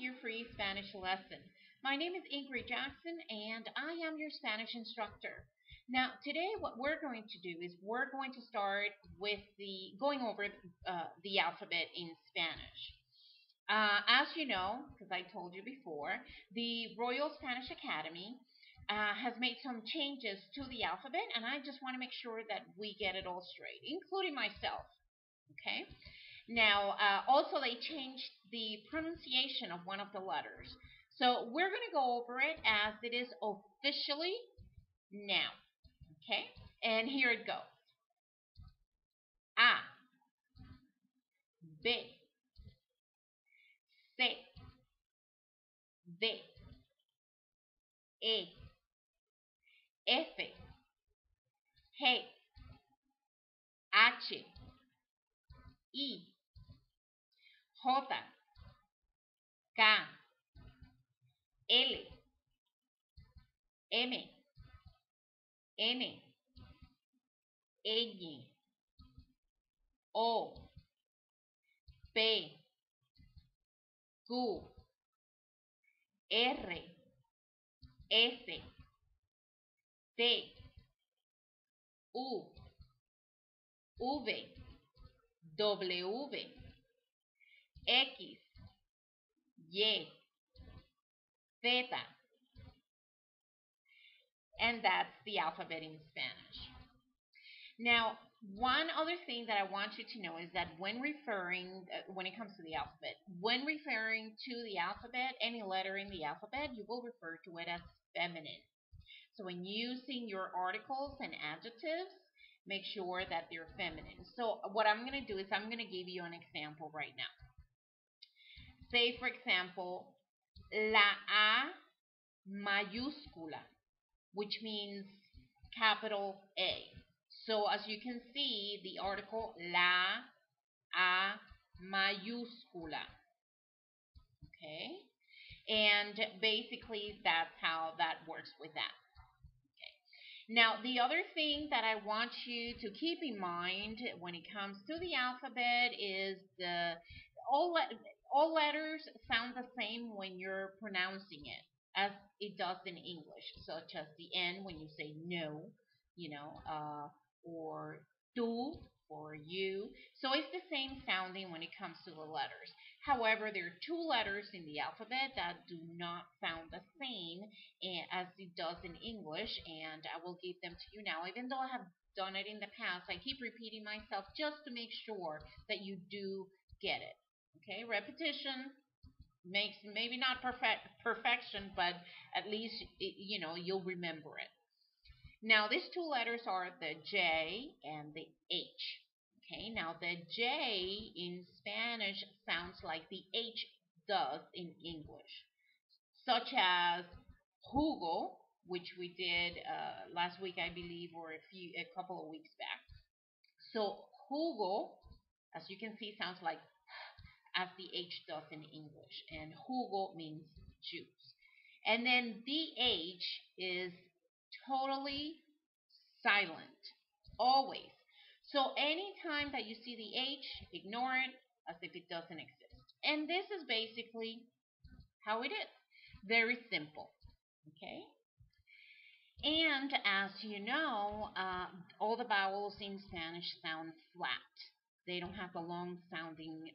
your free Spanish lesson. My name is Ingrid Jackson and I am your Spanish instructor. Now, today what we're going to do is we're going to start with the going over the alphabet in Spanish. As you know, because I told you before, the Royal Spanish Academy has made some changes to the alphabet, and I just want to make sure that we get it all straight, including myself. Okay? Now, also they changed the pronunciation of one of the letters. So we're going to go over it as it is officially now. Okay? And here it goes. A, B, C, D, E, F, G, H, I, J, K, L, M, N, Ñ, O, P, Q, R, S, T, U, V, W, X, Y, Z, and that's the alphabet in Spanish. Now, one other thing that I want you to know is that when when it comes to the alphabet, when referring to the alphabet, any letter in the alphabet, you will refer to it as feminine. So when using your articles and adjectives, make sure that they're feminine. So what I'm going to do is I'm going to give you an example right now. Say, for example, la A mayúscula, which means capital A. So as you can see, the article la A mayúscula. Okay? And basically that's how that works with that. Okay. Now, the other thing that I want you to keep in mind when it comes to the alphabet is all letters sound the same when you're pronouncing it as it does in English, such as the N when you say no, or tú for you. So it's the same sounding when it comes to the letters. However, there are two letters in the alphabet that do not sound the same as it does in English, and I will give them to you now. Even though I have done it in the past, I keep repeating myself just to make sure that you do get it. Okay, repetition makes maybe not perfection, but at least you'll remember it. Now, these two letters are the J and the H. Okay, now the J in Spanish sounds like the H does in English, such as jugo, which we did last week, I believe, or a couple of weeks back. So jugo, as you can see, sounds like as the H does in English, and jugo means juice. And then the H is totally silent, always. So anytime that you see the H, ignore it as if it doesn't exist. And this is basically how it is. Very simple. Okay? And as you know, all the vowels in Spanish sound flat. They don't have the long sounding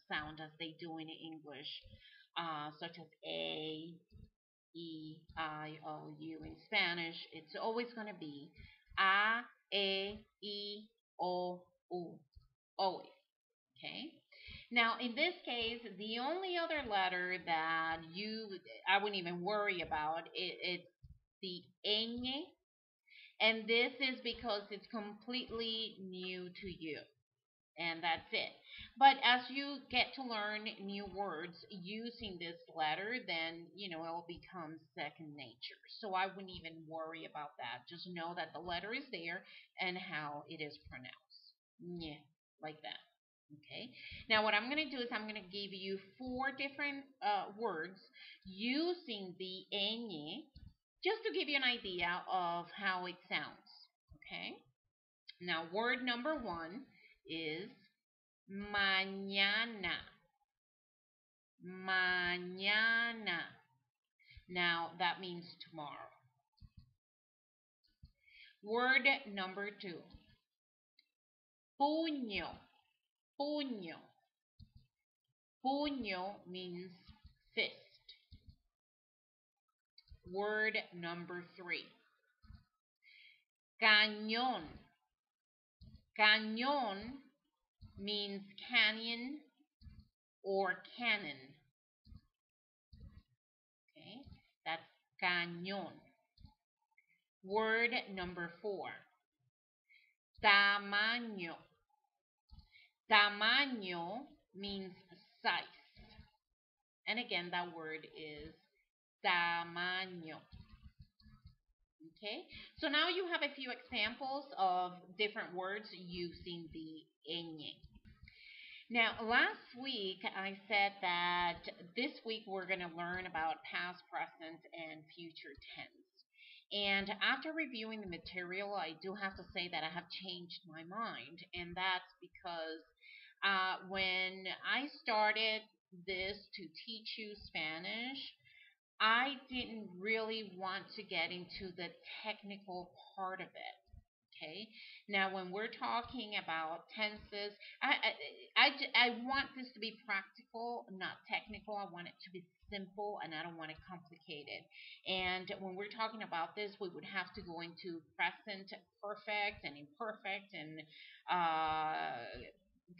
sound as they do in English, such as A, E, I, O, U. In Spanish, it's always going to be A, E, O, U. Always. Okay? Now, in this case, the only other letter that I wouldn't even worry about, it's the ñ, and this is because it's completely new to you. And that's it. But as you get to learn new words using this letter, then, it will become second nature. So I wouldn't even worry about that. Just know that the letter is there and how it is pronounced. Yeah, like that. Okay. Now what I'm going to do is I'm going to give you 4 different words using the ñ, just to give you an idea of how it sounds. Okay. Now word number 1 is mañana. Mañana. Now that means tomorrow. Word number 2. Puño. Puño. Puño means fist. Word number 3. Cañón. Cañón means canyon or cannon. Okay, that's cañón. Word number 4. Tamaño. Tamaño means size. And again, that word is tamaño. Okay, so now you have a few examples of different words using the ñ. Now, last week I said that this week we're going to learn about past, present, and future tense. And after reviewing the material, I do have to say that I have changed my mind. And that's because when I started this to teach you Spanish, I didn't really want to get into the technical part of it. Okay. Now, when we're talking about tenses, I want this to be practical, not technical. I want it to be simple, and I don't want it complicated. And when we're talking about this, we would have to go into present perfect and imperfect and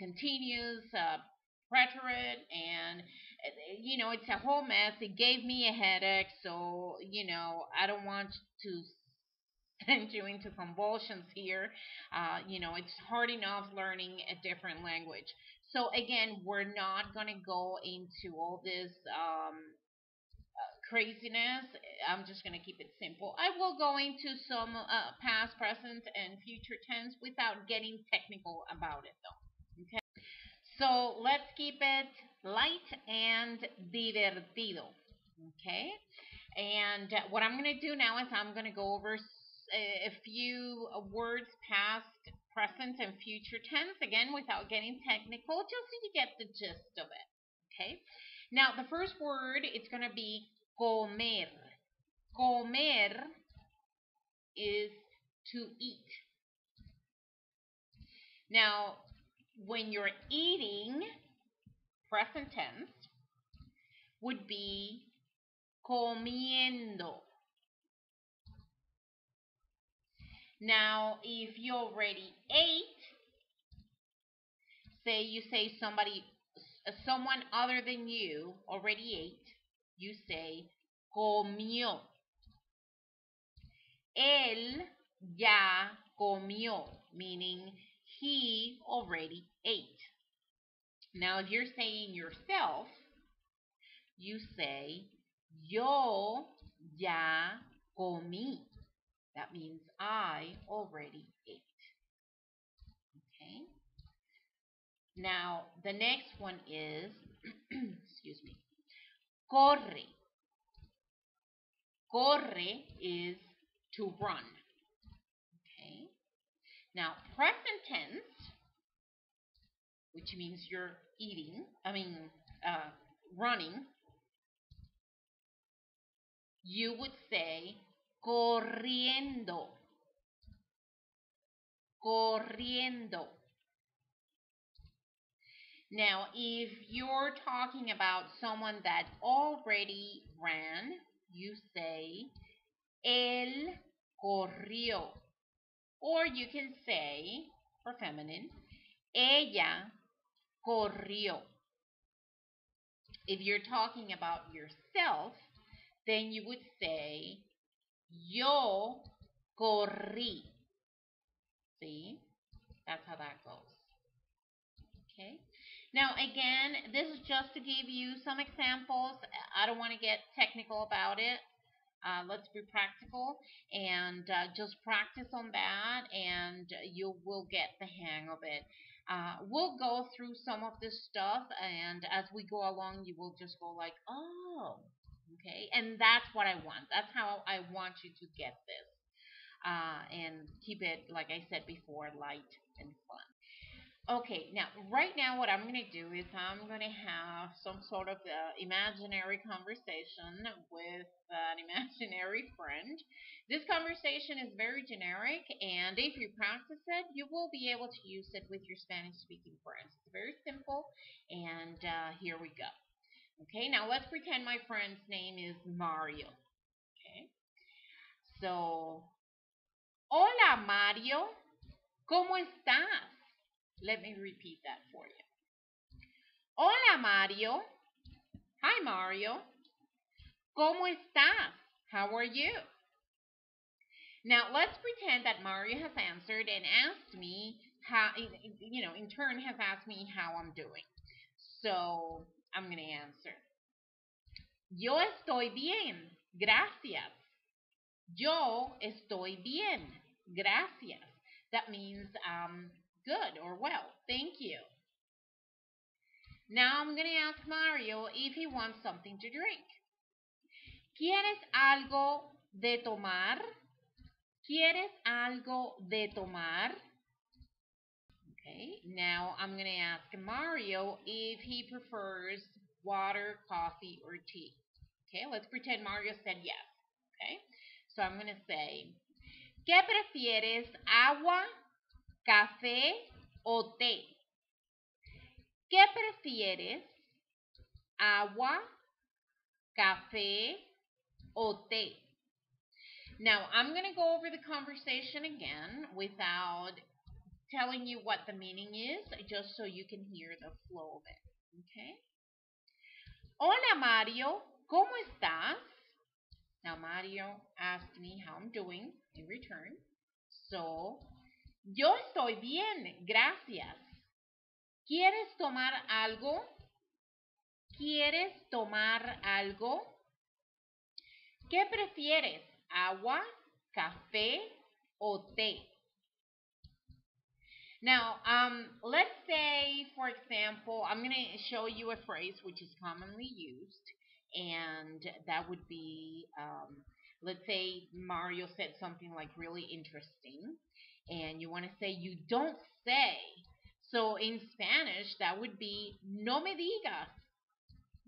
continuous, preterite, and it's a whole mess. It gave me a headache, so I don't want to send you into convulsions here. It's hard enough learning a different language. So again, we're not going to go into all this craziness. I'm just going to keep it simple. I will go into some past, present, and future tense without getting technical about it, though. Okay. So let's keep it light and divertido. Okay. And what I'm going to do now is I'm going to go over a few words past, present, and future tense, again, without getting technical, just so you get the gist of it. Okay? Now, the first word, it's going to be comer. Comer is to eat. Now, when you're eating, present tense would be comiendo. Now, if you already ate, say someone other than you already ate, you say comió. Él ya comió, meaning he already ate. Now, if you're saying yourself, you say yo ya comí. That means I already ate. Okay. Now, the next one is, excuse me, corre. Corre is to run. Okay. Now, present tense, which means you're running, you would say corriendo. Corriendo. Now, if you're talking about someone that already ran, you say él corrió. Or you can say, for feminine, ella corrió. If you're talking about yourself, then you would say yo corrí. See? That's how that goes. Okay. Now, again, this is just to give you some examples. I don't want to get technical about it. Let's be practical and just practice on that, and you will get the hang of it. We'll go through some of this stuff, and as we go along, you will just go like, oh, okay. And that's what I want. That's how I want you to get this. And keep it, like I said before, light and fun. Okay, now, right now, what I'm going to do is I'm going to have some sort of imaginary conversation with an imaginary friend. This conversation is very generic, and if you practice it, you will be able to use it with your Spanish speaking friends. It's very simple, and here we go. Okay, now let's pretend my friend's name is Mario. Okay, so, hola Mario, ¿cómo estás? Let me repeat that for you. Hola Mario. Hi Mario. ¿Cómo estás? How are you? Now let's pretend that Mario has answered and asked me how, in turn has asked me how I'm doing. So I'm going to answer. Yo estoy bien. Gracias. Yo estoy bien. Gracias. That means good or well. Thank you. Now I'm going to ask Mario if he wants something to drink. ¿Quieres algo de tomar? ¿Quieres algo de tomar? Okay, now I'm going to ask Mario if he prefers water, coffee, or tea. Okay, let's pretend Mario said yes. Okay, so I'm going to say, ¿qué prefieres, agua, café o té? ¿Qué prefieres, agua, café o té? Now, I'm going to go over the conversation again without telling you what the meaning is, just so you can hear the flow of it. Okay? Hola, Mario. ¿Cómo estás? Now, Mario asked me how I'm doing in return. So, yo estoy bien, gracias. ¿Quieres tomar algo? ¿Quieres tomar algo? ¿Qué prefieres? ¿Agua, café o té? Now, let's say, for example, I'm going to show you a phrase which is commonly used, and that would be, let's say Mario said something like really interesting, and you want to say, you don't say. So in Spanish, that would be, no me digas.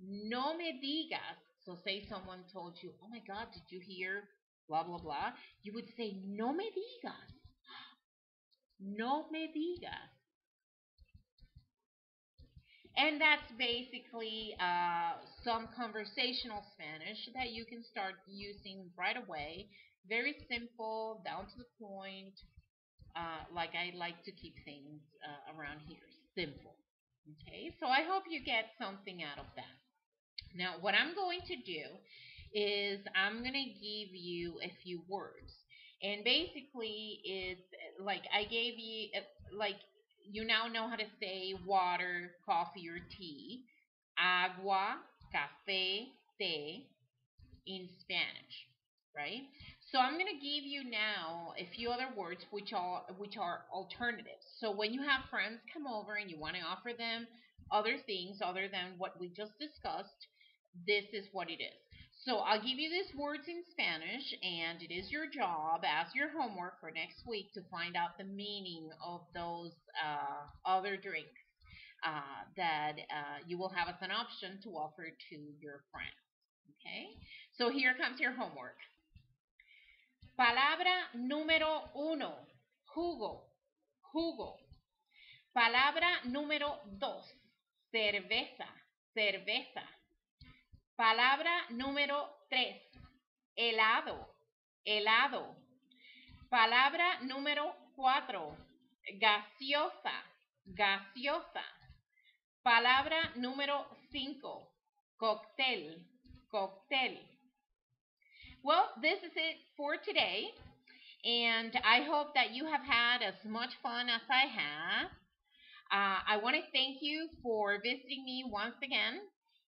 No me digas. So say someone told you, oh my God, did you hear blah, blah, blah? You would say, no me digas. No me digas. And that's basically some conversational Spanish that you can start using right away. Very simple, down to the point, like I like to keep things around here. Simple. Okay, so I hope you get something out of that. Now, what I'm going to do is I'm going to give you a few words. And basically, it's like I gave you, like, you now know how to say water, coffee, or tea. Agua, café, té in Spanish, right? So I'm going to give you now a few other words which are alternatives. So when you have friends come over and you want to offer them other things other than what we just discussed, this is what it is. So I'll give you these words in Spanish, and it is your job as your homework for next week to find out the meaning of those other drinks that you will have as an option to offer to your friends. Okay? So here comes your homework. Palabra número 1, jugo, jugo. Palabra número 2, cerveza, cerveza. Palabra número 3, helado, helado. Palabra número 4, gaseosa, gaseosa. Palabra número 5, cóctel, cóctel. Well, this is it for today, and I hope that you have had as much fun as I have. I want to thank you for visiting me once again.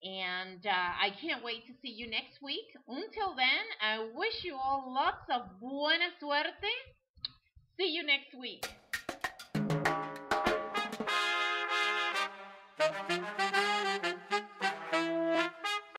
And I can't wait to see you next week. Until then, I wish you all lots of buena suerte. See you next week.